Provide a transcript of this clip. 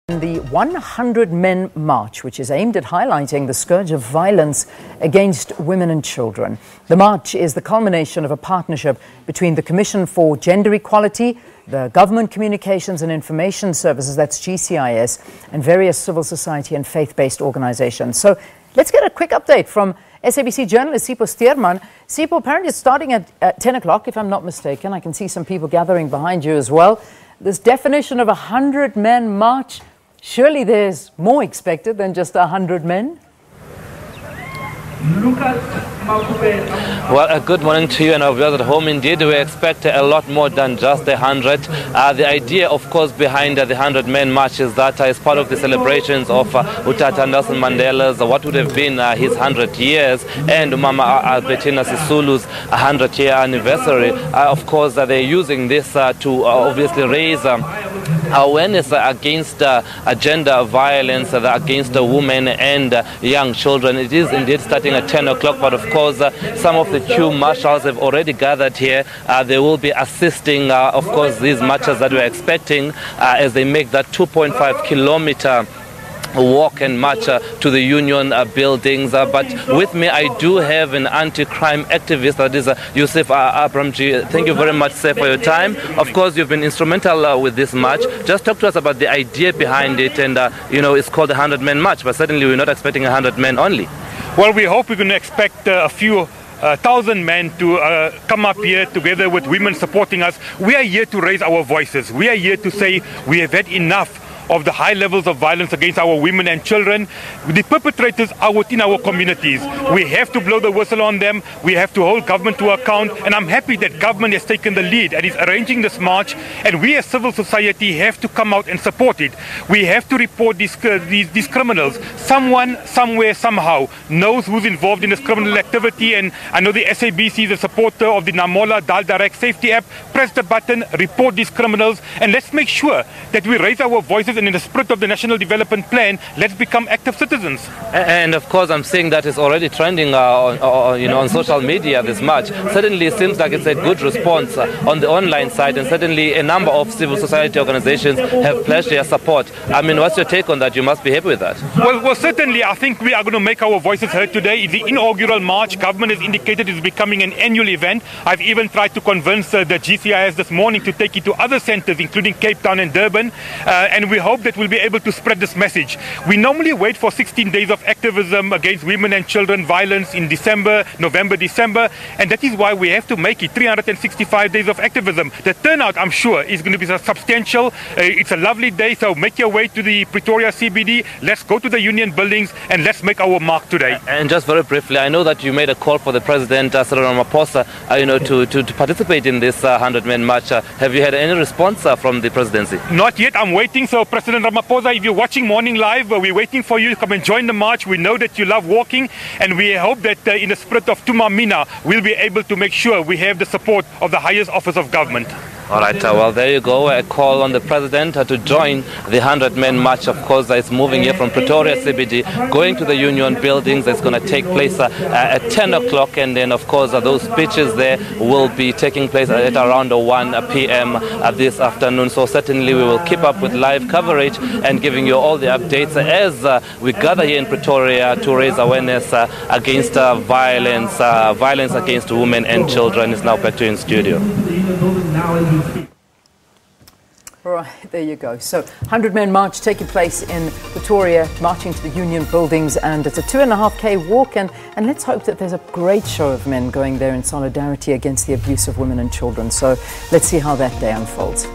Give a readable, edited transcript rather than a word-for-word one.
The 100 Men March, which is aimed at highlighting the scourge of violence against women and children. The march is the culmination of a partnership between the Commission for Gender Equality, the Government Communications and Information Services, that's GCIS, and various civil society and faith-based organizations. So let's get a quick update from SABC Journalist Sipho Stuurman. Sipho, apparently it's starting at 10 o'clock, if I'm not mistaken. I can see some people gathering behind you as well. This definition of a 100 Men March, surely there's more expected than just 100 men? Well, good morning to you and our viewers at home. Indeed, we expect a lot more than just 100. The idea, of course, behind the 100 Men March is that as part of the celebrations of Utata Nelson Mandela's, what would have been his 100 years, and Mama Albertina Sisulu's 100-year anniversary. Of course, they're using this to obviously raise awareness against gender violence, against women and young children. It is indeed starting at 10 o'clock, but of course some of the queue marshals have already gathered here. They will be assisting, of course, these marchers that we're expecting as they make that 2.5-kilometer walk and march to the union buildings. But with me I do have an anti-crime activist, that is Yusuf Abramji. Thank you very much, sir, for your time. Of course, you've been instrumental with this march. Just talk to us about the idea behind it. And you know, it's called the 100 Men March, but certainly we're not expecting 100 men only. Well, we hope we're going to expect a few thousand men to come up here together with women supporting us. We are here to raise our voices. We are here to say we have had enough of the high levels of violence against our women and children. The perpetrators are within our communities. We have to blow the whistle on them. We have to hold government to account. And I'm happy that government has taken the lead and is arranging this march. And we as civil society have to come out and support it. We have to report these criminals. Someone, somewhere, somehow knows who's involved in this criminal activity. And I know the SABC is a supporter of the Namola Dal Direct Safety app. Press the button, report these criminals, and let's make sure that we raise our voices. And in the spirit of the National Development Plan, let's become active citizens. And of course, I'm seeing that it's already trending on social media, this march. Certainly, it seems like it's a good response on the online side, and certainly a number of civil society organizations have pledged their support. I mean, what's your take on that? You must be happy with that. Well, certainly, I think we are going to make our voices heard today. It's the inaugural march. Government has indicated it's becoming an annual event. I've even tried to convince the GCIS this morning to take it to other centers, including Cape Town and Durban, and we hope that we'll be able to spread this message. We normally wait for 16 days of activism against women and children violence in November, December, and that is why we have to make it 365 days of activism. The turnout, I'm sure, is going to be substantial. It's a lovely day, so make your way to the Pretoria CBD. Let's go to the union buildings and let's make our mark today. And just very briefly, I know that you made a call for the President, Cyril Ramaphosa, to participate in this 100 Men March. Have you had any response from the presidency? Not yet. I'm waiting. So President Ramaphosa, if you're watching Morning Live, we're waiting for you to come and join the march. We know that you love walking, and we hope that in the spirit of Tumamina, we'll be able to make sure we have the support of the highest office of government. All right, well, there you go. A call on the President to join the 100 Men March. Of course, it's moving here from Pretoria CBD, going to the union buildings. It's going to take place at 10 o'clock. And then, of course, those speeches there will be taking place at around 1 p.m. This afternoon. So certainly we will keep up with live coverage and giving you all the updates as we gather here in Pretoria to raise awareness against violence against women and children. It's now back to you in studio. Right, there you go. So 100 Men March taking place in Pretoria, marching to the union buildings, and it's a 2.5K walk, and let's hope that there's a great show of men going there in solidarity against the abuse of women and children. So let's see how that day unfolds.